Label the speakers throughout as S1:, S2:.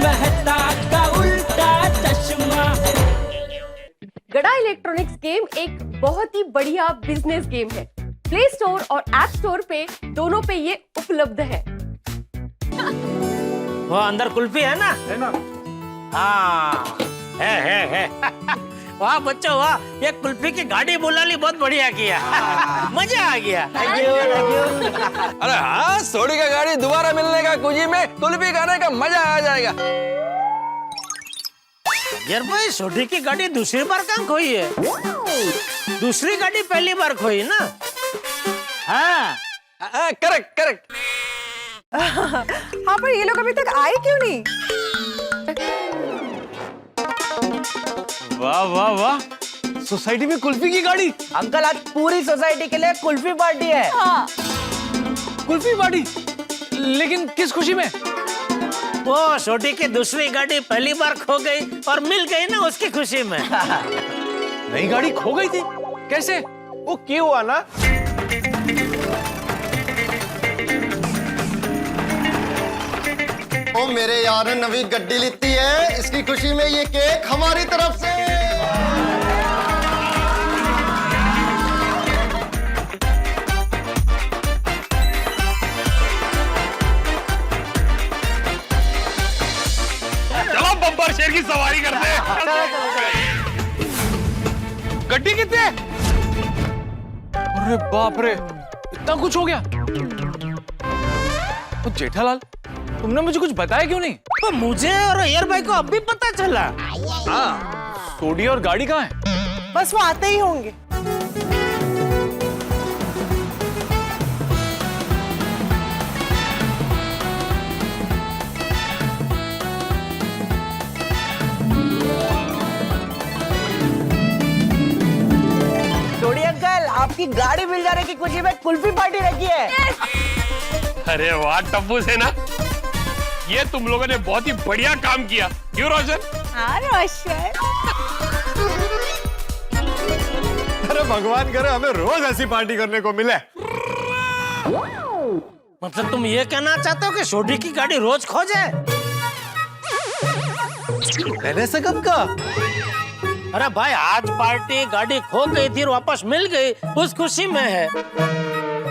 S1: मेहता का उल्टा चश्मा।
S2: गड़ा इलेक्ट्रॉनिक्स गेम एक बहुत ही बढ़िया बिजनेस गेम है। प्ले स्टोर और ऐप स्टोर पे दोनों पे ये उपलब्ध है।
S3: वो अंदर कुल्फी है ना? हाँ है। वाह बच्चों वाह, ये कुल्फी की गाड़ी बुला ली, बहुत बढ़िया किया। मजा आ गया। Thank you.
S4: अरे हाँ, सोडी का गाड़ी दोबारा मिलने का खुशी में कुल्फी खाने का मजा आ जाएगा।
S3: यार भाई, सोडी की गाड़ी दूसरी बार कहाँ खोई है? दूसरी गाड़ी पहली बार खोई ना? हाँ
S4: करेक्ट।
S5: हाँ, पर ये लोग अभी तक आए क्यों नहीं?
S4: वाह, सोसाइटी में कुल्फी की गाड़ी।
S6: अंकल, आज पूरी सोसाइटी के लिए कुल्फी पार्टी है।
S5: हाँ।
S4: कुल्फी पार्टी? लेकिन किस खुशी में?
S3: वो सोडी की दूसरी गाड़ी पहली बार खो गई और मिल गई ना, उसकी खुशी में।
S4: नई गाड़ी खो गई थी? कैसे? वो क्यों हुआ ना?
S7: ओ मेरे यार ने नवी गड्डी लीती है, इसकी खुशी में ये केक हमारी तरफ से।
S4: चलो बम्पर शेर की सवारी करते हैं। गड्डी कितने? अरे बाप रे, इतना कुछ हो गया। तो जेठालाल, तुमने मुझे कुछ बताया क्यों नहीं?
S3: तो मुझे और एयर भाई को अब भी पता चला।
S4: हाँ, सोडी और गाड़ी कहाँ है?
S5: बस वो आते ही होंगे।
S6: सोडी अंकल, आपकी गाड़ी मिल जाने की खुशी में कुल्फी पार्टी रखी है।
S4: अरे वाह टप्पू सेना, ये तुम लोगों ने बहुत ही बढ़िया काम किया। क्यों रोशन?
S5: हाँ रोशन।
S7: अरे भगवान करे हमें रोज ऐसी पार्टी करने को मिले।
S3: मतलब तुम ये कहना चाहते हो कि सोडी की गाड़ी रोज खो जाए?
S7: मैंने से कब कहा?
S3: अरे भाई, आज पार्टी गाड़ी खो गई थी और वापस मिल गई, उस खुशी में है।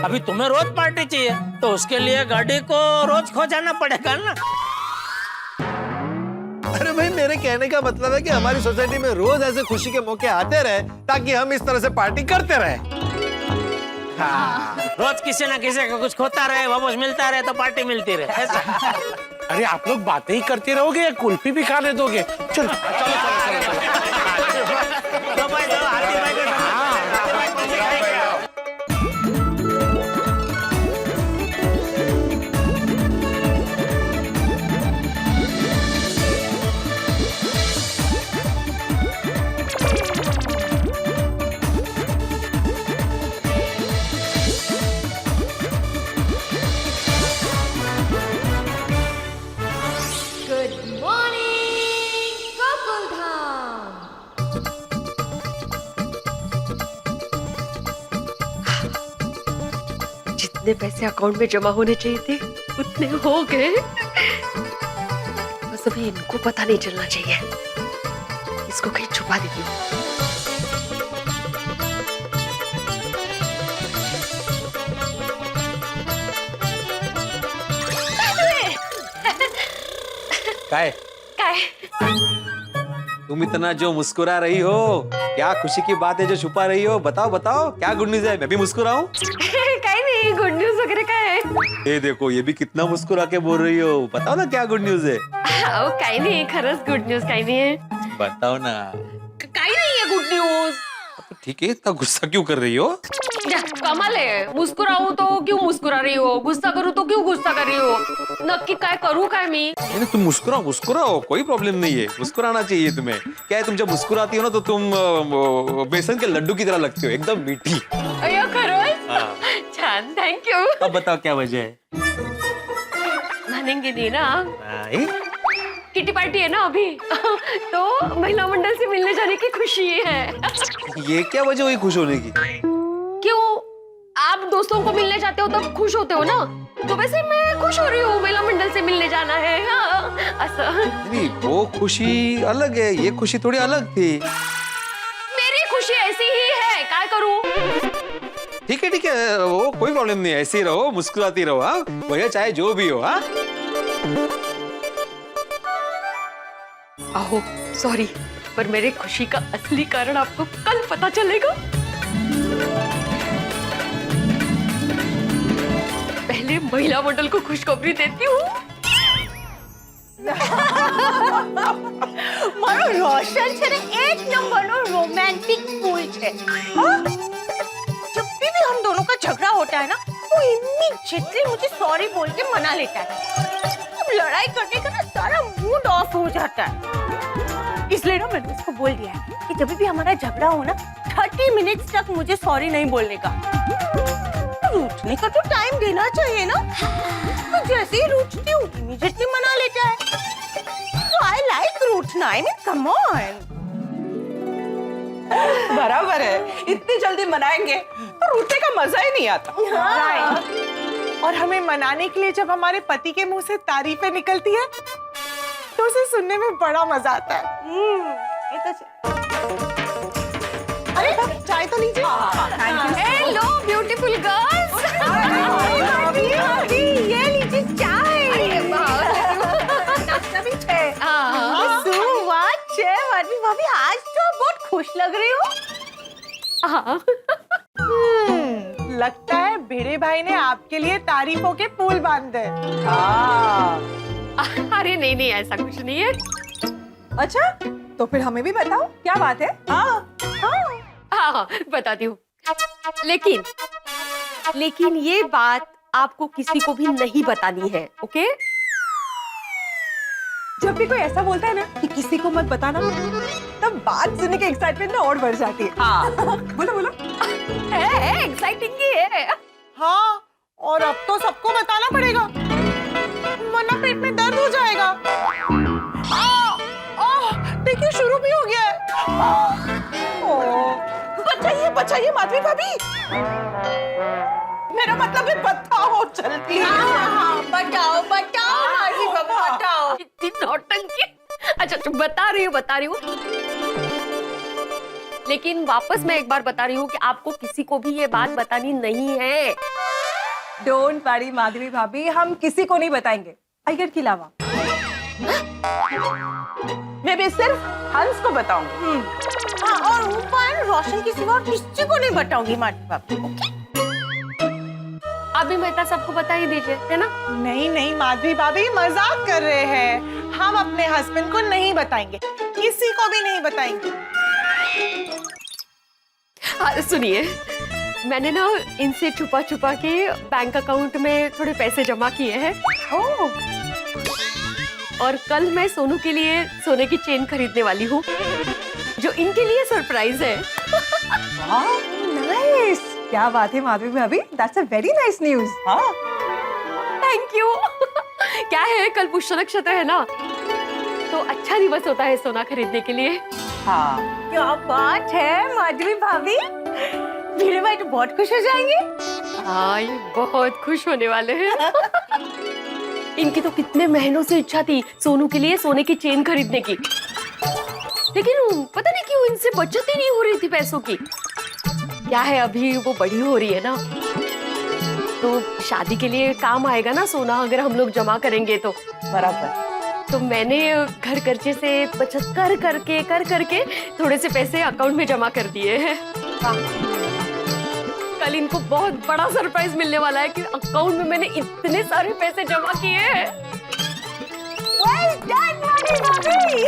S3: अभी तुम्हें रोज पार्टी चाहिए तो उसके लिए गाड़ी को रोज खो जाना पड़ेगा ना।
S7: अरे भाई, मेरे कहने का मतलब है कि हमारी सोसाइटी में रोज ऐसे खुशी के मौके आते रहे ताकि हम इस तरह से पार्टी करते रहे।
S3: हाँ, रोज किसी ना किसी का कुछ खोता रहे, वापस मिलता रहे तो पार्टी मिलती रहे, ऐसा।
S4: अरे आप लोग बातें ही करते रहोगे या कुल्फी भी खाने दोगे? चलो।
S3: तो भाई, तो हाथी भाई को
S2: जितने पैसे अकाउंट में जमा होने चाहिए थे उतने हो गए। बस अभी इनको पता नहीं चलना चाहिए। इसको कहीं छुपा देती हूँ।
S4: काय? तुम इतना जो मुस्कुरा रही हो, क्या खुशी की बात है जो छुपा रही हो? बताओ क्या गुड न्यूज है? मैं भी मुस्कुराऊं?
S2: कहीं नहीं, गुड न्यूज वगैरह का है।
S4: ये देखो, ये भी कितना मुस्कुरा के बोल रही हो। बताओ ना क्या गुड न्यूज है?
S2: काही नाही, खरंच गुड न्यूज काही नाही है।
S4: बताओ ना।
S2: काही नाही है गुड न्यूज।
S4: ठीक है, इतना गुस्सा क्यों कर रही हो?
S2: कमाल है, मुस्कुराऊ तो क्यों मुस्कुरा रही हो, गुस्सा करूँ तो क्यों गुस्सा कर रही हो? नक्की काय करू काय मी?
S4: तुम मुस्कुराओ, कोई प्रॉब्लम नहीं है, मुस्कुराना चाहिए तुम्हें। क्या है, तुम जब मुस्कुराती हो ना तो तुम बेसन के लड्डू की तरह लगती हो, एकदम मीठी।
S2: अय्यो खरंच? छान, थैंक यू।
S4: अब बताओ क्या वजह है?
S2: मानेंगे नहीं ना?
S4: नहीं?
S2: किटी पार्टी है ना अभी, तो महिला मंडल से मिलने जाने की खुशी है।
S4: ये क्या वजह हुई खुश होने की?
S2: क्यों, आप दोस्तों को मिलने जाते हो तब खुश होते हो ना, तो वैसे मैं खुश हो रही हूँ, महिला मंडल से मिलने जाना है। हाँ, असं
S4: नहीं वो खुशी अलग है, ये खुशी थोड़ी अलग थी।
S2: मेरी खुशी ऐसी ही है, काय करूं?
S4: ठीक है, वो कोई प्रॉब्लम नहीं है, ऐसे ही रहो, मुस्कुराती रहो। हाँ भैया चाहे जो भी हो। हाँ
S2: आहो सॉरी, पर मेरे खुशी का असली कारण आपको कल पता चलेगा। पहले महिला मंडल को खुशखबरी देती हूँ।
S8: મારો રોશન છે ને એક નંબરનો रोमांटिक फूल છે। जब भी हम दोनों का झगड़ा होता है ना, वो इमीडिएटली मुझे सॉरी बोल के मना लेता है। अब लड़ाई करने का ना सारा मूड ऑफ हो जाता है। इसलिए ना मैंने उसको बोल दिया है कि जब भी हमारा झगड़ा हो ना 30 मिनट्स तक मुझे सॉरी नहीं बोलने का। रूठने का तो टाइम देना चाहिए ना। तो जैसे ही रूठती हूँ इमीडिएटली मना लेता है। तो आई लाइक रूठना, आई मीन कम ऑन।
S5: बराबर है, इतनी जल्दी मनाएंगे तो रूठने का मजा ही नहीं आता। Right. और हमें मनाने के लिए जब हमारे पति के मुंह से तारीफें निकलती है तो उसे सुनने में बड़ा मजा आता है।
S8: ये तो
S5: अरे चाय तो लीजिए।
S2: Hello beautiful girls.
S8: ये लीजिए चाय।
S2: नाश्ता भी है।
S8: भाभी आज तो आप बहुत खुश लग रही हो।
S5: लगता है भिड़े भाई ने आपके लिए तारीफों के पुल बांधे।
S2: अरे नहीं नहीं, ऐसा कुछ नहीं है।
S5: अच्छा तो फिर हमें भी बताओ क्या बात है।
S2: हाँ बताती हूँ, लेकिन ये बात आपको किसी को भी नहीं बतानी है, ओके?
S5: जब भी कोई ऐसा बोलता है ना कि किसी को मत बताना, तब बात सुनने की एक्साइटमेंट ना और बढ़ जाती है। बोलो बोलो।
S2: है एक्साइटिंग ही है।
S5: हाँ, और अब तो सबको बताना पड़ेगा, वरना पेट में दर्द हो जाएगा। देखिए शुरू भी हो गया है। बचाइए बचाइए माधवी भाभी, मेरा मतलब है बताओ जल्दी।
S8: बताओ माधवी भाभी बताओ।
S2: इतनी नौटंकी। अच्छा बता रही हूँ। लेकिन वापस मैं एक बार बता रही हूँ कि आपको किसी को भी ये बात बतानी नहीं है।
S5: डोंट वरी माधवी भाभी, हम किसी को नहीं बताएंगे अय्यर के अलावा। मैं भी सिर्फ हंस को बताऊंगी।
S8: हाँ, और ऊपर रोशन के सिवा किसी को नहीं बताऊंगी माधवी भाभी, ओके?
S2: अभी मेहता सबको बता ही दीजिए, है ना?
S5: नहीं माधवी भाभी, मजाक कर रहे हैं। हम अपने हस्बैंड को नहीं बताएंगे, किसी को भी नहीं बताएंगे।
S2: सुनिए, मैंने ना इनसे छुपा के बैंक अकाउंट में थोड़े पैसे जमा किए हैं। और कल मैं सोनू के लिए सोने की चेन खरीदने वाली हूँ, जो इनके लिए सरप्राइज है।
S5: नाइस, क्या बात है माधवी भाभी, that's a very nice news.
S2: Thank you. क्या है, कल पुष्य नक्षत्र है ना, तो अच्छा दिवस होता है सोना खरीदने के लिए।
S8: क्या बात है माधवी भाभी, मेरे भाई तो बहुत खुश हो जाएंगे।
S2: हाँ, ये बहुत खुश होने वाले हैं। इनकी तो कितने महीनों से इच्छा थी सोनू के लिए सोने की चेन खरीदने की, लेकिन पता नहीं क्यों इनसे बचत ही नहीं हो रही थी पैसों की। क्या है, अभी वो बड़ी हो रही है ना, तो शादी के लिए काम आएगा ना सोना, अगर हम लोग जमा करेंगे तो।
S5: बराबर।
S2: तो मैंने घर खर्चे से बचत कर करके थोड़े से पैसे अकाउंट में जमा कर दिए हैं। कल इनको बहुत बड़ा सरप्राइज मिलने वाला है कि अकाउंट में मैंने इतने सारे पैसे जमा किए हैं।
S8: Well done, माधवी भाभी।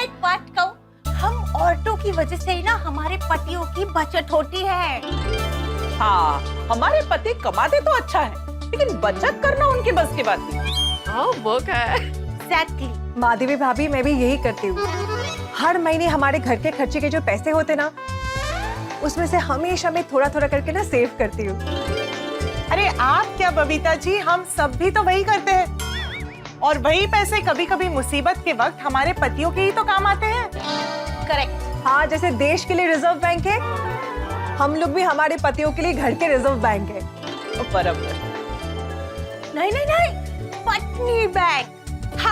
S8: एक बात कहूँ, हम औरतों की वजह से ही ना हमारे पतियों की बचत होती है।
S5: हाँ, हमारे पति कमाते तो अच्छा है, लेकिन बचत करना उनके बस की बात नहीं।
S2: हाँ, वो क्या है?
S8: Exactly.
S5: माधवी भाभी, मैं भी यही करती हूँ। हर महीने हमारे घर के खर्चे के जो पैसे होते ना, उसमें से हमेशा मैं थोड़ा करके ना सेव करती हूँ। अरे आप क्या बबीता जी, हम सब भी तो वही करते हैं, और वही पैसे कभी कभी मुसीबत के वक्त हमारे पतियों के ही तो काम आते हैं।
S8: करेक्ट।
S5: हाँ, जैसे देश के लिए रिजर्व बैंक है, हम लोग भी हमारे पतियों के लिए घर के रिजर्व बैंक है। बराबर।
S8: नहीं, पत्नी बैंक।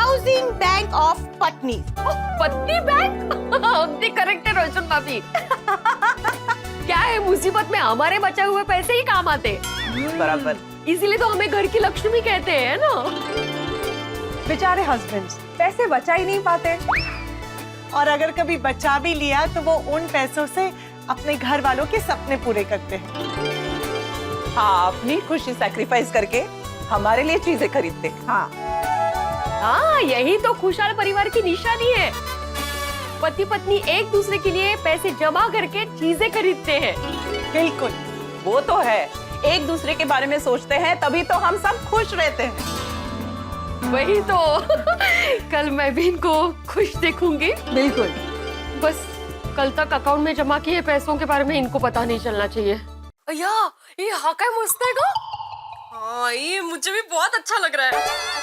S8: हाउसिंग बैंक ऑफ पत्नी।
S2: पत्नी बैंक अगदी करेक्ट है रोशन भाभी। क्या है, मुसीबत में हमारे बचे हुए पैसे ही काम आते,
S6: बराबर।
S2: इसीलिए तो हमें घर की लक्ष्मी कहते हैं ना।
S5: बेचारे हस्बैंड्स पैसे बचा ही नहीं पाते, और अगर कभी बचा भी लिया तो वो उन पैसों से अपने घर वालों के सपने पूरे करते हैं।
S6: हाँ, अपनी खुशी सैक्रिफाइस करके हमारे लिए चीजें खरीदते।
S2: हाँ, यही तो खुशहाल परिवार की निशानी है। पति पत्नी एक दूसरे के लिए पैसे जमा करके चीजें खरीदते हैं।
S6: बिल्कुल, वो तो है। एक दूसरे के बारे में सोचते हैं तभी तो हम सब खुश रहते हैं।
S2: वही तो कल मैं भी इनको खुश देखूंगी।
S5: बिल्कुल।
S2: बस कल तक अकाउंट में जमा किए पैसों के बारे में इनको पता नहीं चलना चाहिए। या ये हाँ क्या मस्त है का? हाँ, ये मुझे भी बहुत अच्छा लग रहा है।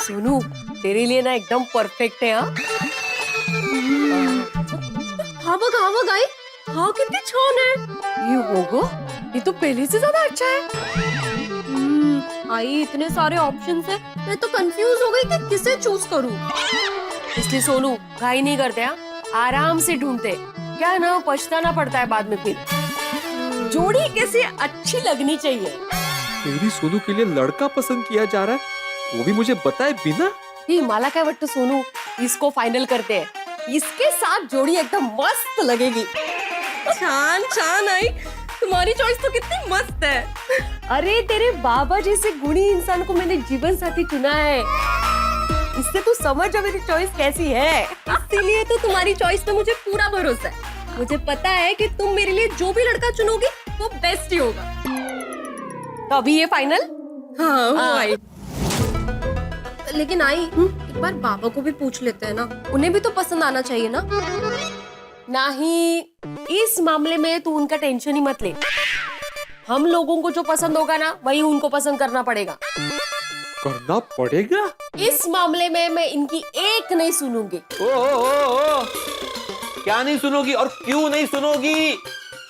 S2: सोनू, तेरे लिए ना एकदम परफेक्ट है। हाँ बघ आई, हाँ कितनी छान है। ये होगा, ये तो पहले से ज्यादा अच्छा है। आई, इतने सारे ऑप्शन है, मैं तो कंफ्यूज हो गई कि किसे चूज करूं। इसलिए सोनू घाई नहीं करते, हाँ आराम से ढूंढते, क्या है ना पछताना पड़ता है बाद में। फिर जोड़ी कैसी अच्छी लगनी चाहिए।
S4: मेरी सोनू के लिए लड़का पसंद किया जा रहा है, वो भी मुझे बताए बिना।
S2: ये माला क्या बट्टू सोनू, इसको फाइनल करते हैं, इसके साथ जोड़ी एकदम मस्त लगेगी। चान चान आई, तुम्हारी चॉइस तो कितनी मस्त है। अरे तेरे बाबा जैसे गुणी इंसान को मैंने जीवन साथी चुना है, इससे तू समझ जा मेरी चॉइस कैसी है। इसीलिए तो तुम्हारी चॉइस पे मुझे पूरा भरोसा है। मुझे पता है कि तुम मेरे लिए जो भी लड़का चुनोगी वो बेस्ट ही होगा। तो अभी ये फाइनल? हाँ, आई। लेकिन आई, एक बार बाबा को भी पूछ लेते हैं ना, उन्हें भी तो पसंद आना चाहिए ना। नहीं, इस मामले में तू उनका टेंशन ही मत ले। हम लोगों को जो पसंद होगा ना, वही उनको पसंद करना पड़ेगा।
S4: करना पड़ेगा?
S2: इस मामले में मैं इनकी एक नहीं सुनूंगी।
S4: ओ, क्या नहीं सुनोगी और क्यों नहीं सुनोगी?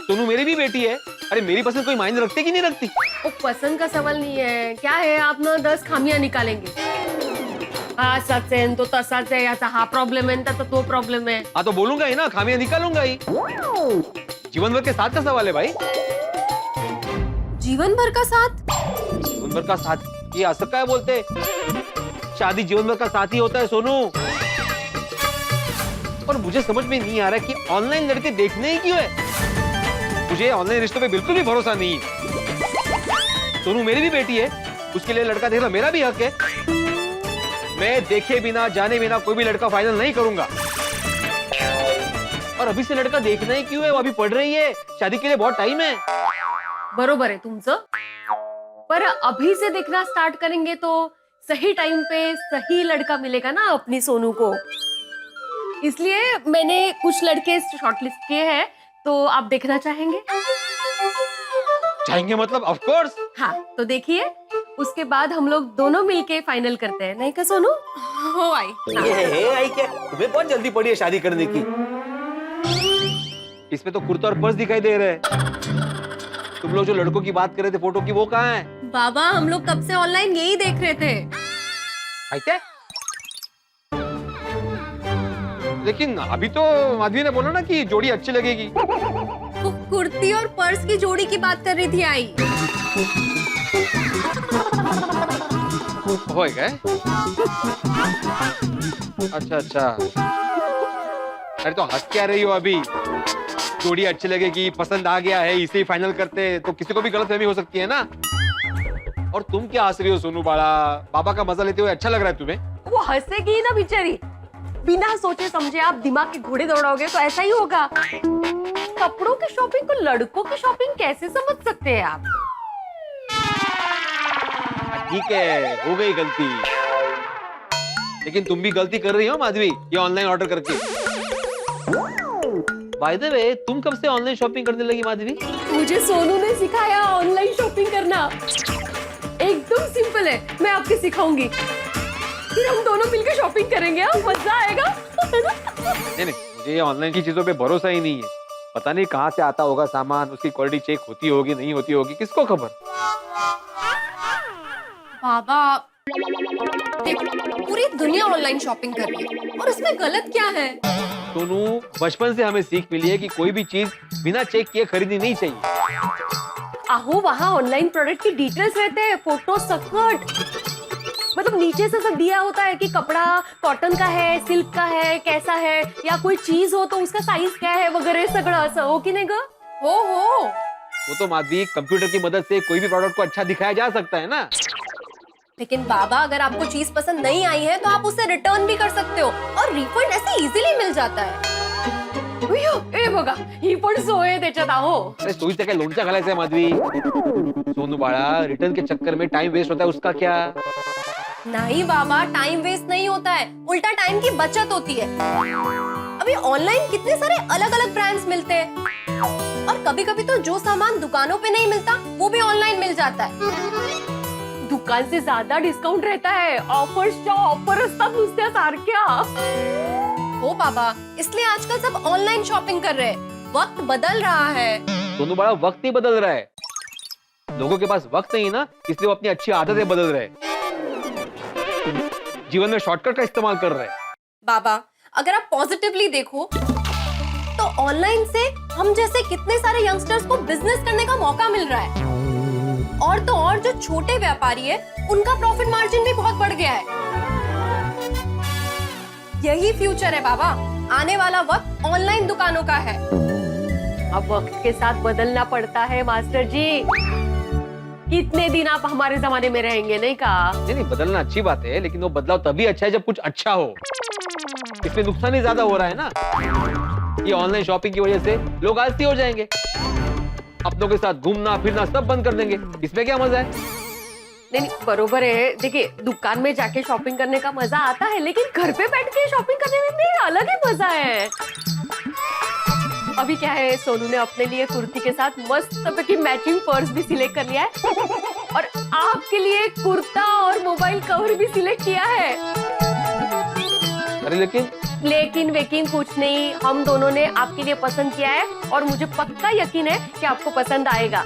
S4: सोनू मेरी भी बेटी है। अरे मेरी पसंद कोई मायने रखती कि नहीं रखती?
S2: वो पसंद का सवाल नहीं है, क्या है आप ना 10 खामियां निकालेंगे। हाँ सच है तो तसच है, याचा हा प्रॉब्लेम है तो प्रॉब्लेम है।
S4: हाँ तो बोलूंगा ही ना, खामियां निकालूंगा ही। जीवन भर के साथ का सवाल है भाई।
S2: जीवन भर का साथ?
S4: जीवन भर का साथ ये असका है बोलते। शादी जीवन भर का साथ ही होता है सोनू। और मुझे समझ में नहीं आ रहा कि ऑनलाइन लड़के देखने ही क्यों है। मुझे ऑनलाइन रिश्तों पे बिल्कुल भी भरोसा नहीं है। सोनू मेरी भी बेटी है, उसके लिए लड़का देखना मेरा भी हक है। मैं देखे बिना जाने बिना कोई भी लड़का फाइनल नहीं करूंगा। और अभी से लड़का देखना ही क्यों है, वो अभी पढ़ रही है, शादी के लिए बहुत टाइम है।
S2: बरोबर है तुमचं, पर अभी से देखना स्टार्ट करेंगे तो सही टाइम पे सही लड़का मिलेगा ना अपनी सोनू को। इसलिए मैंने कुछ लड़के शॉर्टलिस्ट किए हैं, तो आप देखना चाहेंगे?
S4: चाहेंगे मतलब ऑफ कोर्स।
S2: हाँ तो देखिए, उसके बाद हम लोग दोनों मिलके फाइनल करते हैं, नहीं का सोनू? हो आई।
S4: ये आई क्या? तुम्हें बहुत जल्दी पड़ी है शादी करने की। इसमें तो कुर्ता और पर्स दिखाई दे रहे हैं। तुम लोग जो लड़कों की बात कर रहे थे फोटो की, वो कहाँ है?
S2: बाबा हम लोग कब से ऑनलाइन यही देख रहे थे।
S4: क्या? लेकिन अभी तो माधवी ने बोला ना कि जोड़ी अच्छी लगेगी।
S2: वो कुर्ती और पर्स की जोड़ी की बात कर रही थी आई।
S4: हो गए? अच्छा। अरे तो हंस क्या रही हो अभी? जोड़ी अच्छी लगेगी, पसंद आ गया है, इसे ही फाइनल करते, तो किसी को भी गलतफहमी हो सकती है ना। और तुम क्या हंस रही हो सोनू बाड़ा? बाबा का मजा लेते हुए अच्छा लग रहा है तुम्हें?
S2: वो हंसेगी ना बेचारी। बिना सोचे समझे आप दिमाग के घोड़े दौड़ाओगे तो ऐसा ही होगा। कपड़ों की शॉपिंग को लड़कों की शॉपिंग कैसे समझ सकते हैं आप?
S4: ठीक है, हो गई गलती। लेकिन तुम भी गलती कर रही हो माधवी, ये ऑनलाइन ऑर्डर करके। बाय द वे, तुम कब से ऑनलाइन शॉपिंग करने लगी माधवी?
S2: मुझे सोनू ने सिखाया ऑनलाइन शॉपिंग करना। एकदम सिंपल है, मैं आपको सिखाऊंगी। फिर हम दोनों मिलकर शॉपिंग करेंगे, मजा आएगा।
S4: नहीं, मुझे ऑनलाइन की चीजों पे भरोसा ही नहीं है। पता नहीं कहाँ से आता होगा सामान, उसकी क्वालिटी चेक होती होगी नहीं होती होगी, किसको खबर।
S2: बाबा देखो, पूरी दुनिया ऑनलाइन शॉपिंग कर रही है और उसमें गलत क्या है?
S4: सोनू, बचपन से हमें सीख मिली है कि कोई भी चीज बिना चेक किए खरीदनी नहीं चाहिए।
S2: आहो, वहाँ ऑनलाइन प्रोडक्ट की डिटेल्स रहते हैं, फोटो सकट, मतलब नीचे से सब दिया होता है कि कपड़ा कॉटन का है, सिल्क का है, कैसा है, या कोई चीज हो तो उसका साइज क्या है वगैरह सगळं असं, हो की नाही ग? हो हो,
S4: वो तो माधवी, कंप्यूटर की मदद से कोई भी प्रोडक्ट को अच्छा दिखाया जा सकता है ना।
S2: लेकिन बाबा, अगर आपको चीज पसंद नहीं आई है तो आप उसे रिटर्न भी कर सकते हो और रिफंड ऐसे इजीली मिल जाता है। उयो, ए बघा, ही पण सोय त्याच्यात आहो।
S4: अरे सोयीचं काय लोणचं घालायचंय माधवी? सोनू बाळा, रिटर्न के चक्कर में टाइम वेस्ट होता है, उसका क्या?
S2: नहीं बाबा, टाइम वेस्ट नहीं होता है, उल्टा टाइम की बचत होती है। अभी ऑनलाइन कितने सारे अलग अलग ब्रांड्स मिलते हैं और कभी कभी तो जो सामान दुकानों पे नहीं मिलता वो भी ऑनलाइन मिल जाता है। दुकान से ज्यादा डिस्काउंट रहता है, ऑफर्सच्या ऑफर असतात नुसत्या सारख्या। हो बाबा, इसलिए आजकल सब ऑनलाइन शॉपिंग कर रहे हैं, वक्त बदल रहा है।
S4: सोनू बाळा, वक्त ही बदल रहा है, लोगों के पास वक्त नहीं ना, इसलिए वो अपनी अच्छी आदतें बदल रहे हैं, जीवन में शॉर्टकट का इस्तेमाल कर रहे हैं।
S2: बाबा, अगर आप पॉजिटिवली देखो तो ऑनलाइन से हम जैसे कितने सारे यंगस्टर्स को बिजनेस करने का मौका मिल रहा है, और तो और जो छोटे व्यापारी है उनका प्रॉफिट मार्जिन भी बहुत बढ़ गया है। यही फ्यूचर है बाबा, आने वाला वक्त ऑनलाइन दुकानों का है। अब वक्त के साथ बदलना पड़ता है मास्टर जी, कितने दिन आप हमारे जमाने में रहेंगे, नहीं कहा?
S4: नहीं, बदलना अच्छी बात है, लेकिन वो बदलाव तभी अच्छा है जब कुछ अच्छा हो। इसमें नुकसान ही ज्यादा हो रहा है ना। ये ऑनलाइन शॉपिंग की वजह से लोग आलसी हो जाएंगे, अपनों के साथ घूमना फिरना सब बंद कर देंगे, इसमें क्या मजा है?
S2: नहीं, बरोबर है। देखिए, दुकान में जाके शॉपिंग करने का मजा आता है, लेकिन घर पे बैठ के शॉपिंग करने में भी अलग ही मजा है। अभी क्या है, सोनू ने अपने लिए कुर्ती के साथ मस्त की मैचिंग पर्स भी सिलेक्ट कर लिया है और आपके लिए कुर्ता और मोबाइल कवर भी सिलेक्ट किया है।
S4: अरे
S2: लेकिन वेकिन कुछ नहीं, हम दोनों ने आपके लिए पसंद किया है और मुझे पक्का यकीन है कि आपको पसंद आएगा।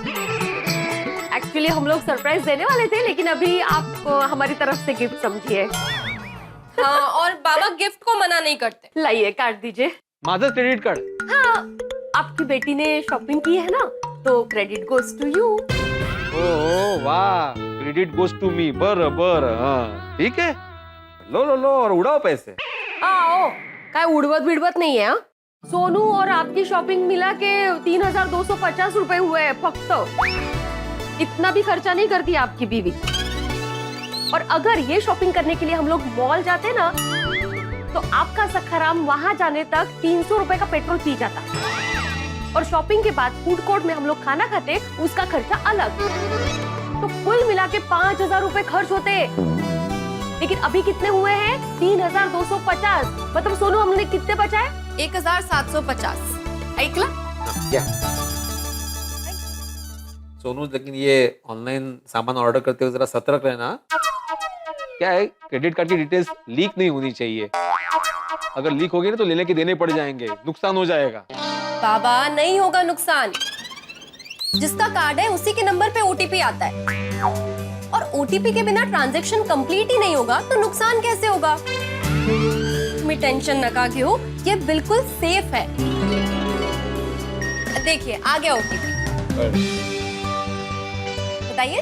S2: एक्चुअली हम लोग सरप्राइज देने वाले थे, लेकिन अभी आप हमारी तरफ से गिफ्ट समझिए। हाँ, और बाबा गिफ्ट को मना नहीं करते। लाइए, कार्ड दीजिए।
S4: माझं क्रेडिट कार्ड।
S2: हाँ, आपकी बेटी ने शॉपिंग की है ना, तो क्रेडिट गोज टू यू।
S4: ओह वाह, क्रेडिट गोज टू मी। बरं बरं, हाँ ठीक है, लो लो लो और उड़ाओ पैसे।
S2: आओ, काय उड़वत बिड़वत नहीं है। हाँ? सोनू और आपकी शॉपिंग मिला के 3250 रुपए हुए हैं फक्त। इतना भी खर्चा नहीं करती आपकी बीवी। और अगर ये शॉपिंग करने के लिए हम लोग मॉल जाते ना, तो आपका सखाराम वहां जाने तक 300 रुपए का पेट्रोल पी जाता, और शॉपिंग के बाद फूड कोर्ट में हम लोग खाना खाते, उसका खर्चा अलग। तो कुल मिला के 5000 रुपए खर्च होते। लेकिन अभी कितने हुए हैं? 3250। मतलब सोनू, हमने कितने बचाए? 1750। ऐकला?
S4: क्या सोनू, लेकिन ये ऑनलाइन सामान ऑर्डर करते हुए जरा सतर्क रहना। क्या है, क्रेडिट कार्ड की डिटेल्स लीक नहीं होनी चाहिए। अगर लीक होगी ना तो लेने के देने पड़ जाएंगे, नुकसान हो जाएगा।
S2: बाबा, नहीं होगा नुकसान। जिसका कार्ड है उसी के नंबर पे ओटीपी आता है, और ओटीपी के बिना ट्रांजैक्शन कंप्लीट ही नहीं होगा तो नुकसान कैसे होगा? तुम्हें टेंशन न घेऊ, ये बिल्कुल सेफ है। देखिए, आ गया ओटीपी, बताइए।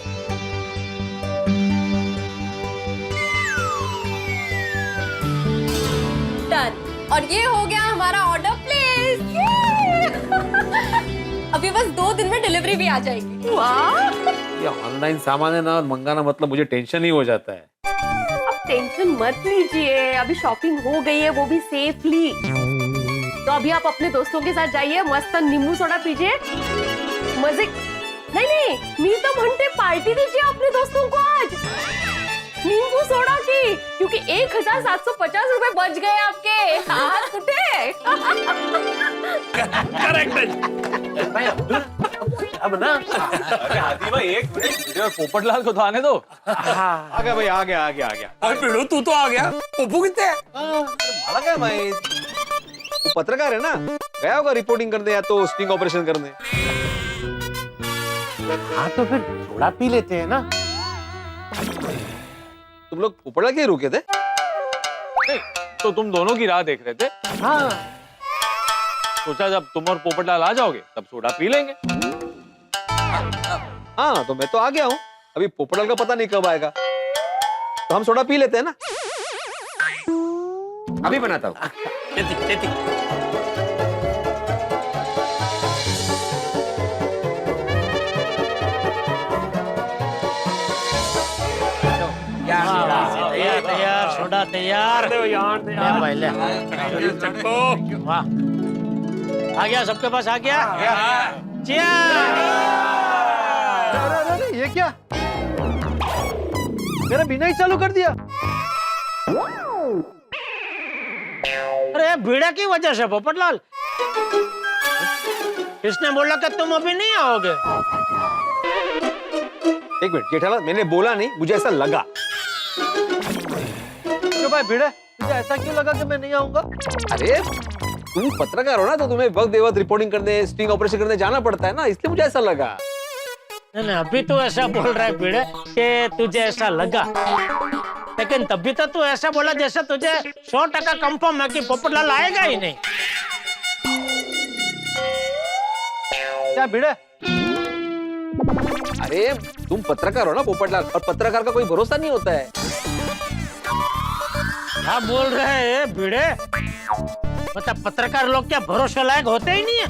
S2: डन, और ये हो गया हमारा ऑर्डर प्लेस। अभी बस 2 दिन में डिलीवरी भी आ जाएगी। वाह!
S4: ये ऑनलाइन सामान है ना, मंगाना मतलब मुझे टेंशन ही हो जाता है।
S2: अब टेंशन मत लीजिए, अभी शॉपिंग हो गई है, वो भी सेफली। तो अभी आप अपने दोस्तों के साथ जाइए, मस्त नींबू सोडा पीजिए, मजे। नहीं, मी तो म्हणते पार्टी दीजिए अपने दोस्तों को आज, नींबू सोडा की, क्योंकि 1750 रुपए बच गए आपके। आज कुठे?
S7: अब ना, अरे हाथी भाई एक मिनट, पोपटलाल को तो आने दो। आ गया भाई, आ गया।
S9: अरे पिड़ू, तू तो आ गया। पप्पू कितने है?
S7: आ गया भाई, वो पत्रकार है ना, गया होगा रिपोर्टिंग करने या तो स्टिंग ऑपरेशन करने। हाँ तो फिर थोड़ा पी लेते हैं ना।
S4: तुम लोग पोपटलाल के ही रुके थे?
S10: नहीं, तो तुम दोनों की राह देख रहे थे।
S4: हाँ।
S10: सोचा जब तुम और पोपटलाल आ जाओगे तब सोडा पी लेंगे।
S4: हाँ, तो मैं तो आ गया हूँ। अभी पोपटलाल का पता नहीं कब आएगा, तो हम सोडा पी लेते हैं ना।
S7: अभी बनाता हूँ।
S3: तैयार तैयार सोडा तैयार ले भाई ले वाह आ गया सबके पास आ गया
S7: अरे ये क्या, मेरा बिना ही चालू कर दिया।
S3: अरे बीड़ा की वजह से पोपटलाल किसने बोला कि तुम अभी नहीं आओगे?
S4: एक मिनट जेठालाल, मैंने बोला नहीं, मुझे ऐसा लगा।
S7: क्यों भाई भिड़े, तुझे ऐसा क्यों लगा कि मैं नहीं आऊंगा?
S4: अरे तुम पत्रकार हो ना, तो तुम्हें वक्त बेवक्त रिपोर्टिंग करने, स्टिंग ऑपरेशन करने जाना पड़ता है ना, इसलिए मुझे ऐसा लगा।
S3: नहीं अभी तो ऐसा बोल रहा है बीड़े कि तुझे ऐसा लगा, लेकिन तभी तो तू ऐसा बोला जैसे तुझे 100% कंफर्म है कि पोपटलाल आएगा ही नहीं।
S7: क्या भिड़े?
S4: अरे तुम पत्रकार हो ना पोपटलाल, और पत्रकार का कोई भरोसा नहीं होता है।
S3: क्या बोल रहे हैं बीड़े? मतलब पत्रकार लोग क्या भरोसे लायक होते ही नहीं है?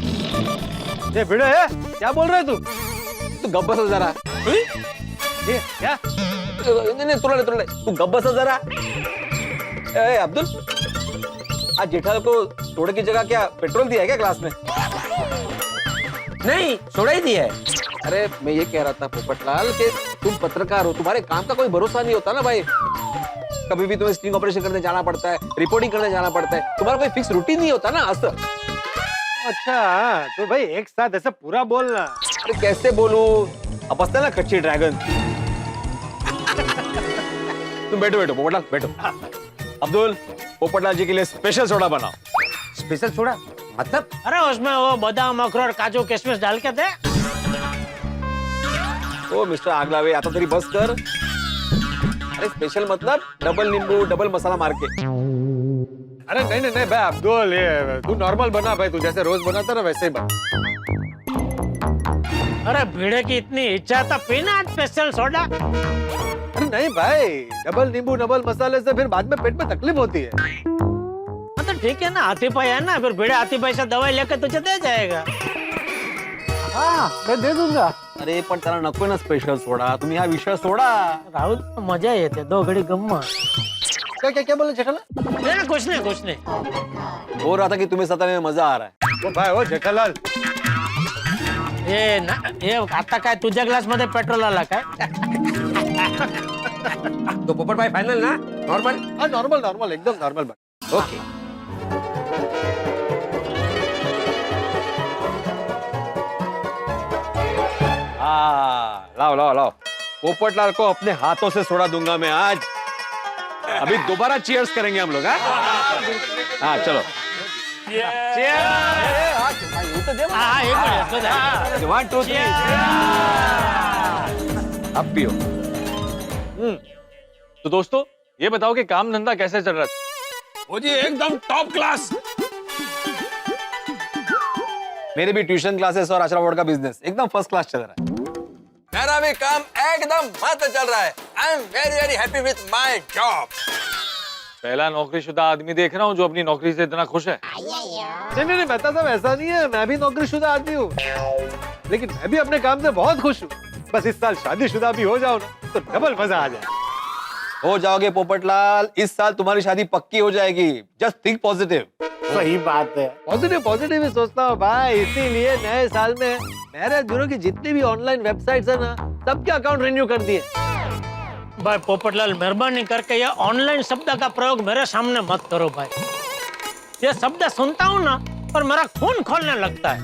S7: ये भिड़े है, क्या बोल रहे तू?
S4: तू गप बस जरा।
S7: ये क्या?
S4: नहीं तुला तू गप बस जरा। ए अब्दुल, आज जेठालाल को सोडे की जगह क्या पेट्रोल दिया है क्या क्लास में?
S7: नहीं, सोडा ही दिया है।
S4: अरे मैं ये कह रहा था पोपटलाल कि तुम पत्रकार हो, तुम्हारे काम का कोई भरोसा नहीं होता ना भाई। कभी भी तुम्हें स्टिंग ऑपरेशन करने जाना पड़ता है, रिपोर्टिंग करने जाना पड़ता है, तुम्हारा कोई फिक्स रूटीन नहीं होता ना असर।
S7: अच्छा तो भाई एक साथ ऐसा पूरा बोलना।
S4: अरे कैसे बोलूं, अब बसता है ना कच्ची ड्रैगन। तुम बैठो बैठो पोपटलाल बैठो। अब्दुल, पोपटलाल जी के लिए स्पेशल सोडा बनाओ।
S7: स्पेशल सोडा मतलब?
S3: अरे उसमें वो बादाम अखरोट काजू किशमिश डाल के दे।
S4: ओ मिस्टर आगलावे, आता तरी बस कर। अरे स्पेशल मतलब डबल नींबू डबल मसाला मार के।
S7: अरे नहीं भाई अब्दुल, ये तू नॉर्मल बना भाई, तू जैसे रोज बनाता ना वैसे ही बना।
S3: अरे भीड़े की इतनी इच्छा था पीना स्पेशल सोडा।
S7: अरे नहीं भाई, डबल नींबू डबल मसाले से फिर बाद में पेट में तकलीफ होती है।
S3: तो ठीक है ना, हाथी भाई है ना, फिर भीड़े हाथी भाई से दवाई लेकर तुझे दे जाएगा।
S7: हाँ मैं दे दूंगा।
S4: अरे पण त्याला नको ना स्पेशल सोडा, तुम्ही हा विषय सोडा।
S3: राहुल मजा येते, दो घड़ी गम्मा।
S7: क्या क्या क्या बोले जेठालाल?
S3: नहीं कुछ नहीं कुछ नहीं।
S4: बोल रहा था कि तुम्हें सताने में मजा आ रहा है।
S7: वो भाई वो जेठालाल,
S3: ये ना ये आता काय तुझ्या ग्लास मध्ये पेट्रोल आला काय?
S7: तो पोपट भाई फाइनल ना? नॉर्मल? हाँ नॉर्मल एकदम नॉर्मल। ओके लाओ पोपटलाल को अपने हाथों से सोडा दूंगा मैं आज। अभी दोबारा चीयर्स करेंगे हम लोग। हाँ चलो
S3: हाँ एक मिनट तो दे।
S4: 1 2 3 अब पियो।
S10: तो दोस्तों ये बताओ कि काम धंधा कैसे चल रहा है?
S9: वो जी एकदम टॉप क्लास।
S4: मेरे भी ट्यूशन क्लासेस और आश्रम बोर्ड का बिजनेस एकदम फर्स्ट क्लास चल रहा है।
S9: मेरा भी काम एकदम मस्त चल रहा है। I am very happy with my job.
S10: पहला नौकरीशुदा आदमी देख रहा हूँ जो अपनी नौकरी से इतना खुश है।
S7: नहीं बता सब ऐसा नहीं है, मैं भी नौकरीशुदा आदमी हूँ, लेकिन मैं भी अपने काम से बहुत खुश हूँ। बस इस साल शादीशुदा भी हो जाओ ना तो डबल मजा आ जाए।
S4: हो जाओगे पोपटलाल, इस साल तुम्हारी शादी पक्की हो जाएगी। Just think positive.
S7: सही बात है, पॉजिटिव ही सोचता हूँ भाई। इसीलिए नए साल में मैरिज ब्यूरो की जितनी भी ऑनलाइन वेबसाइट्स है ना, सबके अकाउंट रिन्यू कर दिए।
S3: भाई पोपटलाल मेहरबानी करके ये ऑनलाइन शब्द का प्रयोग मेरे सामने मत करो भाई। ये शब्द सुनता हूँ ना और मेरा खून खोलने लगता है।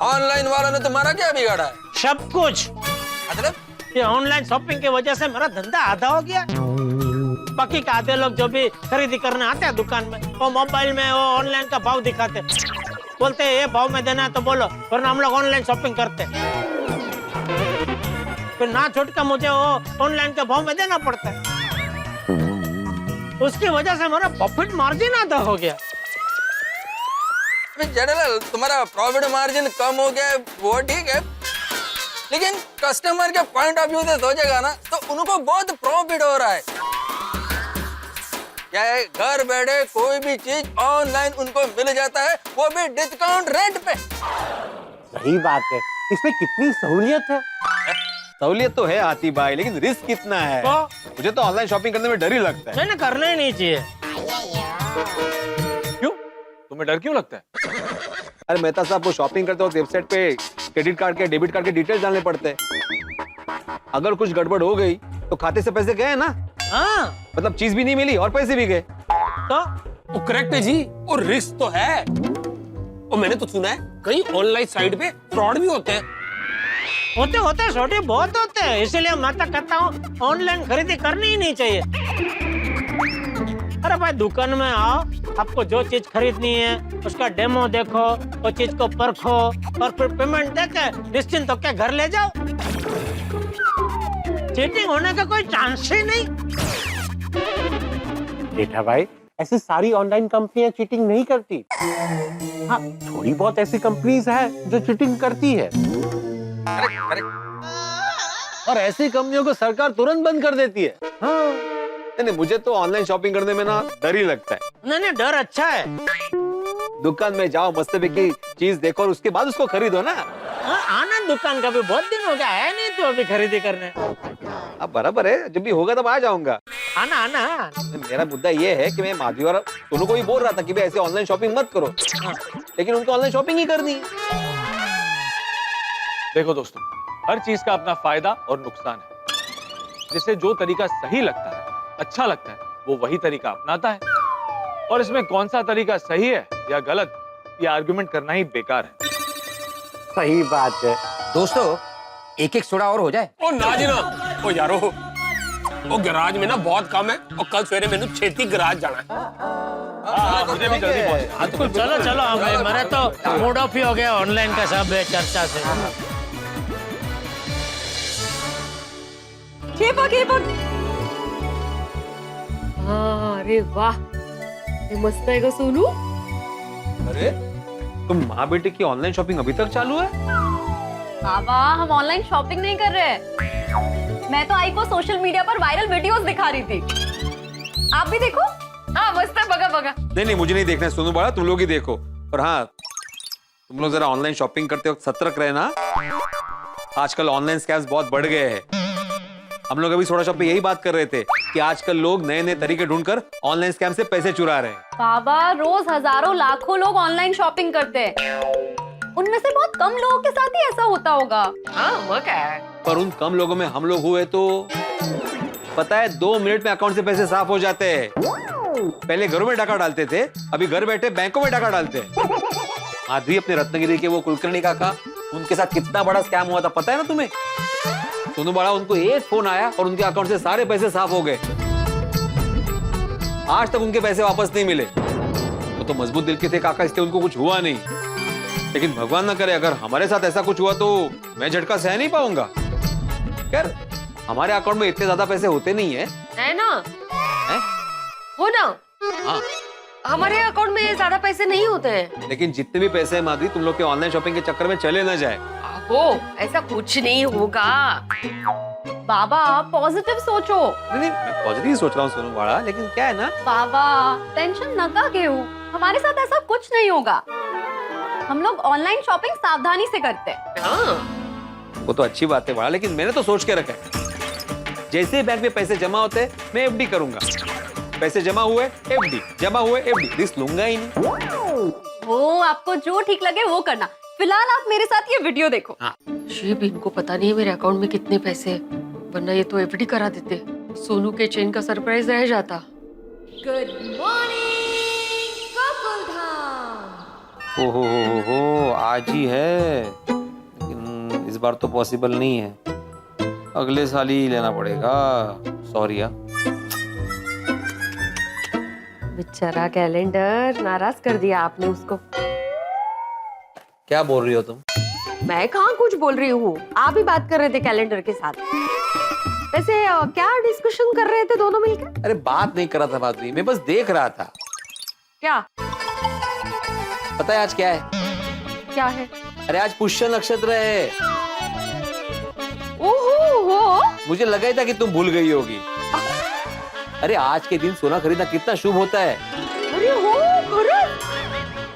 S9: ऑनलाइन वालों ने तुम्हारा क्या बिगाड़ा है?
S3: सब कुछ।
S9: मतलब
S3: ये ऑनलाइन शॉपिंग की वजह से मेरा धंधा आधा हो गया। बाकी के आधे लोग जो भी खरीदी करने आते हैं दुकान में, वो मोबाइल में वो ऑनलाइन का भाव दिखाते, बोलते हैं ये भाव में देना है तो बोलो, वरना हम लोग ऑनलाइन शॉपिंग करते। फिर ना छूट के मुझे वो ऑनलाइन के भाव में देना पड़ता है। उसकी वजह से हमारा प्रॉफिट मार्जिन आधा हो गया।
S9: जेठालाल, तुम्हारा प्रॉफिट मार्जिन कम हो गया है, वो ठीक है, लेकिन कस्टमर के पॉइंट ऑफ व्यू से सोचेगा ना तो उनको बहुत प्रॉफिट हो रहा है। क्या है, घर बैठे कोई भी चीज ऑनलाइन उनको मिल जाता है, वो भी डिस्काउंट रेट पे।
S7: सही बात है, इसमें कितनी सहूलियत है। सहूलियत तो है आती भाई, लेकिन रिस्क कितना है। मुझे तो ऑनलाइन शॉपिंग करने में डर ही लगता है।
S3: नहीं, करना ही नहीं चाहिए।
S10: क्यों? तुम्हें डर क्यों लगता है?
S7: अरे मेहता साहब, वो शॉपिंग करते वक्त वेबसाइट पे क्रेडिट कार्ड के, डेबिट कार्ड के डिटेल्स डालने पड़ते हैं। अगर कुछ गड़बड़ हो गई तो खाते से पैसे गए ना।
S3: हाँ,
S7: मतलब चीज भी नहीं मिली और पैसे भी गए।
S3: तो
S11: वो करेक्ट है जी, और रिस्क तो है। और मैंने तो सुना है कई ऑनलाइन साइट पे फ्रॉड भी होते हैं।
S3: होते छोटे बहुत होते हैं, इसीलिए मैं तो कहता हूँ ऑनलाइन खरीदी करनी ही नहीं चाहिए। अरे भाई, दुकान में आओ, आपको जो चीज खरीदनी है उसका डेमो देखो, वो चीज को परखो और फिर पेमेंट देके निश्चिंत होकर घर ले जाओ। चीटिंग होने का कोई चांस ही नहीं।
S7: जेठा भाई, ऐसी सारी ऑनलाइन कंपनियां चीटिंग नहीं करती। हाँ, थोड़ी बहुत ऐसी कंपनीज है जो चीटिंग करती है। और ऐसी कंपनियों को सरकार तुरंत बंद कर देती है। हाँ। नहीं, मुझे तो ऑनलाइन शॉपिंग करने में ना डर ही लगता है।
S3: नहीं, डर अच्छा है।
S7: दुकान में जाओ, मस्त-पैकी चीज देखो और उसके बाद उसको खरीदो ना।
S3: आना दुकान का भी बहुत दिन हो गया है नहीं तो अभी खरीदी करने।
S7: अब बराबर है, जब भी होगा तब आ जाऊंगा।
S3: आना।
S7: मेरा मुद्दा ये है कि मैं माधवी और दोनों को भी बोल रहा था कि भाई ऐसे ऑनलाइन शॉपिंग मत करो, लेकिन उनको ऑनलाइन शॉपिंग ही करनी है।
S10: देखो दोस्तों, हर चीज का अपना फायदा और नुकसान है। जिसे जो तरीका सही लगता है, अच्छा लगता है, वो वही तरीका अपनाता है। और इसमें कौन सा तरीका सही है या गलत, ये आर्गुमेंट करना ही बेकार है।
S7: सही बात है।
S11: दोस्तों, एक सोडा और हो जाए। ओ ना जी ना, ओ यारो, ओ गैराज में ना बहुत काम है और कल सवेरे मैंने छेती गैराज जाना है।
S10: मुझे भी जल्दी पहुंचना।
S3: चलो, मेरा तो मूड ऑफ ही हो गया ऑनलाइन का सब चर्चा से।
S2: हाँ, अरे वाह, ये मस्त है गो सोनू।
S7: अरे, तुम माँ बेटे की ऑनलाइन शॉपिंग अभी तक चालू है?
S12: बाबा, हम ऑनलाइन शॉपिंग नहीं कर रहे। मैं तो आई को सोशल मीडिया पर वायरल वीडियोस दिखा रही थी। आप भी देखो।
S2: हाँ, मस्त है, बगा।
S7: नहीं, मुझे नहीं देखना है। सोनू बड़ा, तुम लोग ही देखो। और हाँ, तुम लोग जरा ऑनलाइन शॉपिंग करते वक्त सतर्क रहना। आजकल ऑनलाइन स्कैम्स बहुत बढ़ गए हैं। हम लोग अभी थोड़ा शॉप पे यही बात कर रहे थे कि आजकल लोग नए नए तरीके ढूंढकर ऑनलाइन स्कैम से पैसे चुरा रहे हैं।
S12: बाबा, रोज हजारों लाखों लोग ऑनलाइन शॉपिंग करते हैं। उनमें से बहुत कम लोगों के साथ ही ऐसा होता होगा।
S2: हाँ, वो क्या है?
S7: पर उन कम लोगों में हम लोग हुए तो पता है 2 मिनट में अकाउंट से पैसे साफ हो जाते हैं। पहले घरों में डाका डालते थे, अभी घर बैठे बैंकों में डाका डालते हैं। माधवी, अपने रत्नगिरी के वो कुलकर्णी काका, उनके साथ कितना बड़ा स्कैम हुआ था पता है ना तुम्हें? सोनू बड़ा, उनको एक फोन आया और उनके अकाउंट से सारे पैसे साफ हो गए। आज तक उनके पैसे वापस नहीं मिले। वो तो मजबूत दिल के थे काका, इसलिए उनको कुछ हुआ नहीं। लेकिन भगवान ना करे अगर हमारे साथ ऐसा कुछ हुआ तो मैं झटका सह नहीं पाऊंगा। खैर, हमारे अकाउंट में इतने ज्यादा पैसे होते नहीं है
S2: ना? हो ना?
S7: हाँ,
S2: हमारे अकाउंट में ज्यादा पैसे नहीं होते हैं।
S7: लेकिन जितने भी पैसे हैं माधवी, तुम लोग के ऑनलाइन शॉपिंग के चक्कर में चले ना जाए।
S2: वो ऐसा कुछ नहीं होगा।
S12: बाबा, पॉजिटिव सोचो।
S7: नहीं, मैं पॉजिटिव सोच रहा हूँ सोनू बड़ा, लेकिन क्या है ना,
S12: बाबा, टेंशन न का घेऊ, हमारे साथ ऐसा कुछ नहीं होगा। हम लोग ऑनलाइन शॉपिंग सावधानी से करते हैं।
S2: हाँ।
S7: वो तो अच्छी बात है बड़ा, लेकिन मैंने तो सोच के रखा है जैसे ही बैंक में पैसे जमा होते मैं एफडी करूंगा। पैसे जमा हुए एफडी, जमा हुए एफडी, रिस्क लूंगा ही नहीं।
S12: वो आपको जो ठीक लगे वो करना। फिलहाल आप मेरे साथ ये वीडियो देखो।
S2: शिव, इनको पता नहीं है मेरे अकाउंट में कितने पैसे हैं, वरना ये तो एफडी करा देते। सोनू के चेन का सरप्राइज रह जाता।
S12: Good morning Gokuldham.
S7: ओहो, आज ही है, लेकिन इस बार तो पॉसिबल नहीं है। अगले साल ही लेना पड़ेगा। सॉरी यार।
S2: बेचारा कैलेंडर, नाराज कर दिया आपने उसको।
S7: क्या बोल रही हो तुम?
S2: मैं कहाँ कुछ कुछ बोल रही हूँ, आप ही बात कर रहे थे कैलेंडर के साथ। वैसे क्या डिस्कशन कर रहे थे दोनों मिलकर?
S7: अरे बात नहीं कर रहा था माधुरी, मैं बस देख रहा था।
S2: क्या?
S7: पता है आज क्या है?
S2: क्या है?
S7: अरे आज पुष्य नक्षत्र है।
S2: ओहो हो।
S7: मुझे लगा ही था कि तुम भूल गई होगी। अरे आज के दिन सोना खरीदना कितना शुभ होता है।
S2: अरे हो खरं?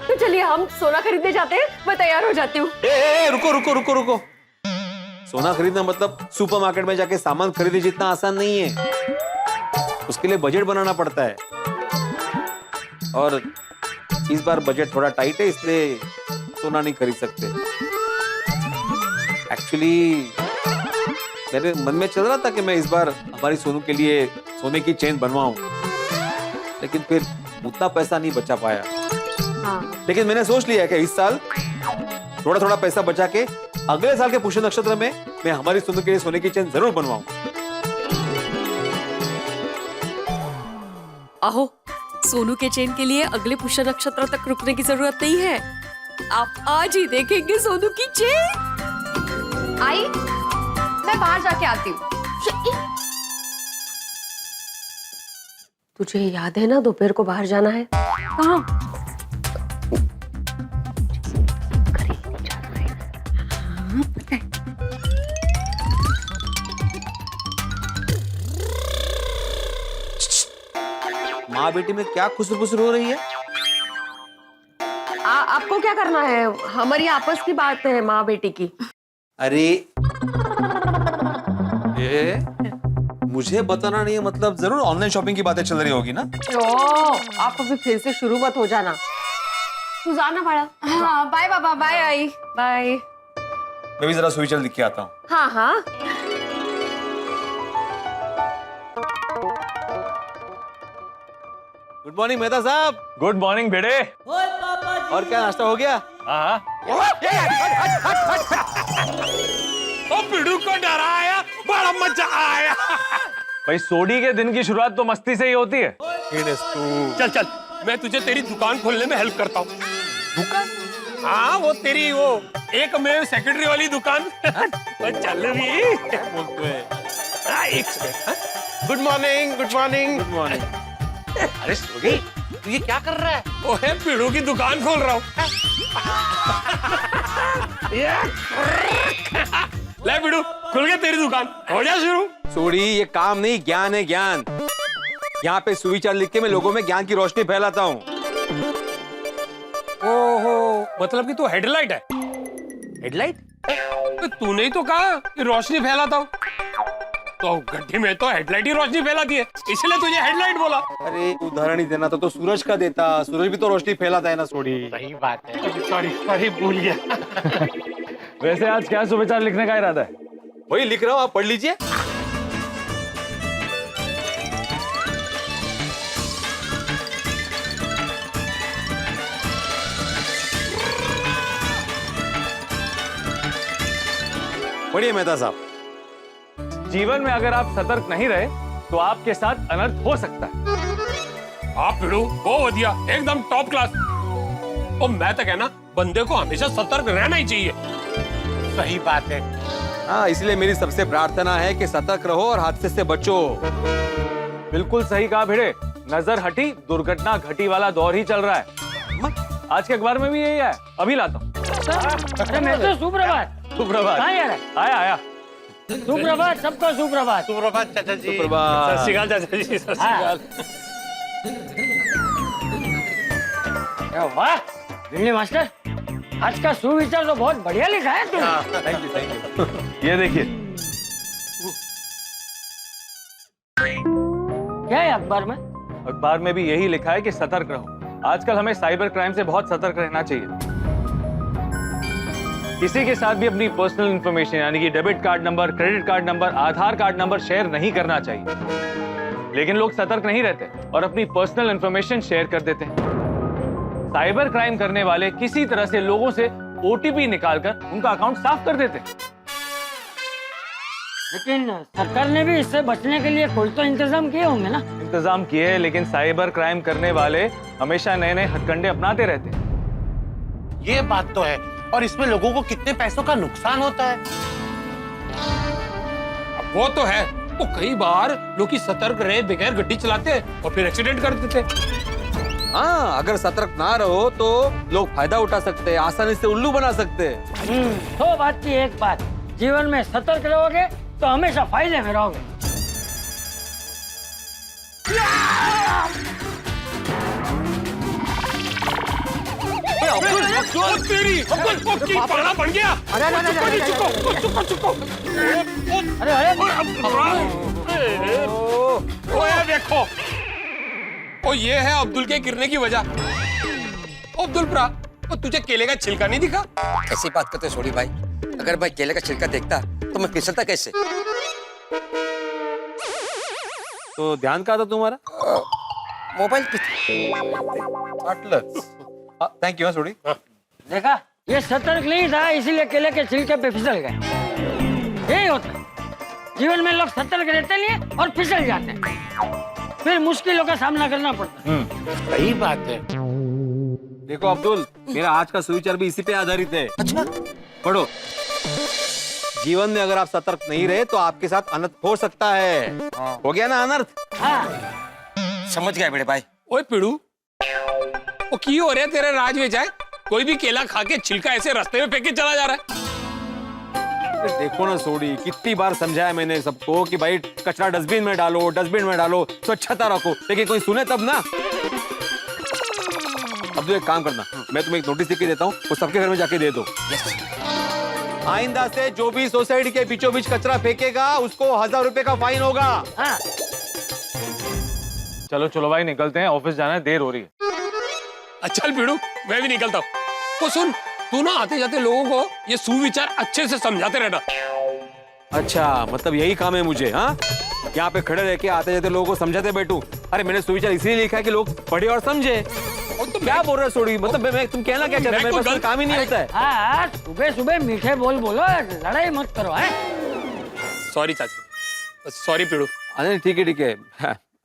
S2: तो चलिए हम सोना खरीदने जाते हैं, मैं तैयार हो जाती हूँ।
S7: रुको रुको रुको रुको। सोना खरीदना मतलब सुपरमार्केट में जाके सामान खरीदने जितना आसान नहीं है। उसके लिए बजट बनाना पड़ता है, और इस बार बजट थोड़ा टाइट है, इसलिए सोना नहीं खरीद सकते। एक्चुअली मेरे मन में चल रहा था कि मैं इस बार हमारी सोनू के लिए सोने की चेन बनवाऊं, लेकिन फिर उतना पैसा नहीं बचा पाया।
S2: हाँ।
S7: लेकिन मैंने सोच लिया कि इस साल थोड़ा थोड़ा पैसा बचा के अगले साल के पुष्य नक्षत्र में मैं हमारी सोनू के लिए सोने की चेन जरूर बनवाऊं।
S2: आहो, सोनू के चेन के लिए अगले पुष्य नक्षत्र तक रुकने की जरूरत नहीं है, आप आज ही देखेंगे सोनू की चेन।
S12: आई, मैं बाहर जाके आती हूँ।
S2: तुझे याद है ना दोपहर को बाहर जाना है?
S12: कहाँ?
S7: माँ बेटी में क्या खुसर खुसर हो रही है?
S2: आपको क्या करना है? हमारी आपस की बात है माँ बेटी की।
S7: अरे मुझे बताना नहीं है मतलब जरूर ऑनलाइन शॉपिंग की बातें चल रही होगी ना?
S2: आप अभी फिर से शुरू मत हो जाना। तू जाना बड़ा।
S12: हाँ, बाय बाबा, बाय आई।
S2: बाय।
S7: मैं भी जरा सुविचार लिख के आता हूँ।
S2: हाँ हाँ।
S7: गुड मॉर्निंग मेहता साहब।
S10: गुड मॉर्निंग बेटे।
S7: और क्या नाश्ता हो गया?
S10: हाँ।
S11: ओ पिड़ू को डराया, बड़ा मजा आया।
S10: भाई सोडी के दिन की शुरुआत तो मस्ती से ही होती है।
S11: चल चल, मैं तुझे तेरी दुकान खोलने में हेल्प करता हूँ। दुकान? हाँ, वो तेरी वो एक में सेक्रेटरी वाली दुकान। चल भी बोलते हैं। एक second. Good morning, good morning, good morning.
S7: अरे सोडी, तू ये क्या कर रहा है?
S11: वो है पिड़ू की दुकान खोल रहा हूँ। ले पिड़ू, खुल गई तेरी दुकान, हो जा शुरू।
S7: सोडी, ये काम नहीं ज्ञान है, ज्ञान। यहाँ पे सुविचार लिख के मैं लोगों में ज्ञान की रोशनी फैलाता हूँ।
S11: ओहो, मतलब कि तू हेडलाइट है?
S7: हेडलाइट?
S11: तो तूने ही तो कहा कि रोशनी फैलाता हूँ, तो गड्ढे में तो हेडलाइट ही रोशनी फैलाती है, इसलिए तुझे हेडलाइट बोला।
S7: अरे उदाहरण ही देना तो सूरज का देता, सूरज भी तो रोशनी फैलाता है ना सोडी।
S11: सही बात है, सॉरी सॉरी भूल गया।
S10: वैसे आज क्या सुविचार लिखने का इरादा है?
S7: वही लिख रहा हूँ, आप पढ़ लीजिए। पढ़िए मेहता साहब।
S10: जीवन में अगर आप सतर्क नहीं रहे तो आपके साथ अनर्थ हो सकता है।
S11: आप भिड़ू वो वधिया, एकदम टॉप क्लास। और मैं तो कहना बंदे को हमेशा सतर्क रहना ही चाहिए। सही बात है।
S7: हाँ, इसलिए मेरी सबसे प्रार्थना है कि सतर्क रहो और हादसे से बचो।
S10: बिल्कुल सही कहा भिड़े, नजर हटी दुर्घटना घटी वाला दौर ही चल रहा है। आज के अखबार में भी यही है, अभी लाता हूँ।
S3: सुप्रभात।
S10: सुप्रभात।
S3: आया
S10: आया।
S3: सुप्रभात, सबका सुप्रभात।
S11: सुप्रभात चाचा जी।
S7: सुप्रभात।
S11: सत श्री अकाल चाचा जी, सत श्री अकाल।
S3: वाह भिंडे मास्टर, आज का सुविचार तो बहुत बढ़िया लिखा है तुमने।
S7: Thank you, thank you.
S10: ये देखिए।
S3: क्या है अखबार में?
S10: अखबार में भी यही लिखा है कि सतर्क रहो। आजकल हमें साइबर क्राइम से बहुत सतर्क रहना चाहिए। किसी के साथ भी अपनी पर्सनल इंफॉर्मेशन यानी कि debit card number, credit card number, Aadhaar card number share नहीं करना चाहिए। लेकिन लोग सतर्क नहीं रहते और अपनी पर्सनल इंफॉर्मेशन शेयर कर देते हैं। साइबर क्राइम करने वाले किसी तरह से लोगों से ओटीपी निकालकर उनका अकाउंट साफ कर देते हैं।
S3: लेकिन सरकार ने भी इससे बचने के लिए कोई तो इंतजाम किए होंगे ना?
S10: इंतजाम किए, लेकिन साइबर क्राइम करने वाले हमेशा नए नए हथकंडे अपनाते रहते हैं।
S11: ये बात तो है।
S3: और इसमें लोगों को कितने पैसों का नुकसान होता है।
S11: अब वो तो है, वो कई बार लोग की सतर्क रहे बगैर गड्डी चलाते हैं और फिर एक्सीडेंट कर देते हैं।
S7: हाँ, अगर सतर्क ना रहो तो लोग फायदा उठा सकते हैं, आसानी से उल्लू बना सकते हैं।
S1: तो बात की एक बात, जीवन में सतर्क रहोगे तो हमेशा फायदे में रहोगे।
S11: तेरी की पाला बन गया। चुको। अरे देखो, ओ ये है अब्दुल के गिरने की वजह। अब्दुल प्रा, ओ तुझे केले का छिलका नहीं दिखा?
S9: ऐसी बात करते छोड़ी भाई, अगर मैं केले का छिलका देखता तो मैं फिसलता कैसे?
S7: तो ध्यान कहाँ था तुम्हारा?
S9: मोबाइल पे।
S7: Thank you sorry.
S1: देखा, ये सतर्क नहीं था इसीलिए केले के छिलके पे फिसल गए। यही होता है, जीवन में लोग सतर्क रहते नहीं है और फिसल जाते हैं, फिर मुश्किलों का सामना करना पड़ता है।
S3: सही बात है।
S7: देखो अब्दुल, मेरा आज का सुविचार भी इसी पे आधारित है।
S9: अच्छा,
S7: पढ़ो। जीवन में अगर आप सतर्क नहीं रहे तो आपके साथ अनर्थ हो सकता है। हो गया ना अनर्थ?
S1: हाँ,
S9: समझ गया बड़े भाई।
S11: ओए पिड़ू, वो की हो रहा है तेरे राज में जाए? कोई भी केला खा के छिलका ऐसे रास्ते में फेंक के चला जा रहा है।
S7: देखो ना सोडी, कितनी बार समझाया मैंने सबको कि भाई कचरा डस्टबिन में डालो, डस्टबिन में डालो, स्वच्छता रखो, लेकिन कोई सुने तब ना। अब तो एक काम करना, मैं तुम्हें एक नोटिस लिख के देता हूँ, वो सबके घर में जाके दे दो। आइंदा से जो भी सोसाइटी के बीचों बीच कचरा फेंकेगा उसको 1000 रुपए का फाइन होगा।
S1: हाँ।
S10: चलो भाई निकलते हैं, ऑफिस जाना है, देर हो रही है।
S11: चल पिड़ू, मैं भी निकलता हूँ। तो सुन, तू ना आते जाते लोगों को ये सुविचार अच्छे से समझाते रहना।
S7: अच्छा, मतलब यही काम है मुझे? हाँ, यहाँ पे खड़े रह के आते जाते लोगों को समझाते बैठू? अरे मैंने सुविचार इसलिए लिखा है कि लोग पढ़े और समझे। और तुम क्या बोल रहे हो सोडी? मतलब मैं तुम कहना क्या चाहते हो? मेरे पास कोई काम ही नहीं होता है।
S1: हाँ, सुबह मीठे बोलो, लड़ाई मत करो। है
S11: सॉरी चाची, सॉरी पिड़ू।
S7: अरे ठीक है,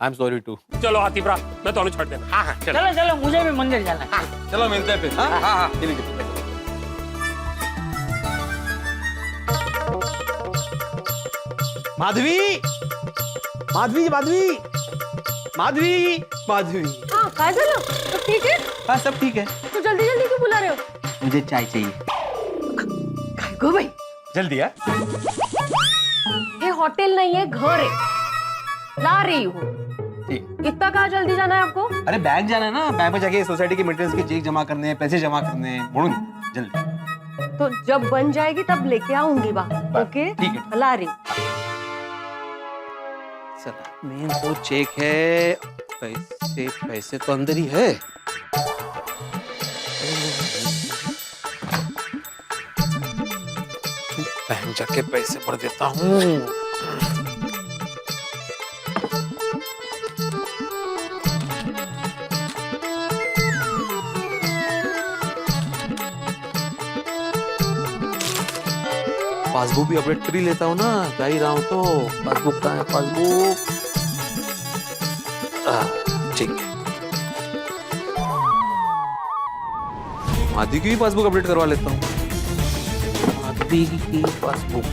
S7: आई एम सॉरी टू।
S11: चलो हाथीप्रा, मैं तो छोड़ देना। हाँ,
S1: चलो, मुझे भी मंदिर जाना है।
S7: चलो मिलते हैं फिर। हाँ,
S4: माधवी,
S2: हाँ, काय झालं? सब ठीक है?
S4: हाँ सब ठीक है।
S2: तो जल्दी क्यों बुला रहे हो?
S4: मुझे चाय चाहिए।
S2: काय गो बाई,
S4: जल्दी है।
S2: ये होटल नहीं है, घर है, ला रही हूँ। इतना कहाँ जल्दी जाना है आपको?
S4: अरे बैंक जाना है ना, बैंक में जाके सोसाइटी के मेंटेनेंस के चेक जमा करने हैं, पैसे जमा करने हैं, बोलो जल्दी।
S2: तो जब बन जाएगी तब लेके आऊंगी बाहर। ओके,
S4: ठीक है।
S2: ला रही।
S4: मेन तो चेक है, पैसे तो अंदर ही है। बैंक जाके पैसे भर देता हूँ। पासबुक भी अपडेट कर ही लेता हूँ ना, जा ही रहा हूँ तो। पासबुक कहाँ है? पासबुक ठीक है। माधवी की भी पासबुक अपडेट करवा लेता हूँ। माधवी की पासबुक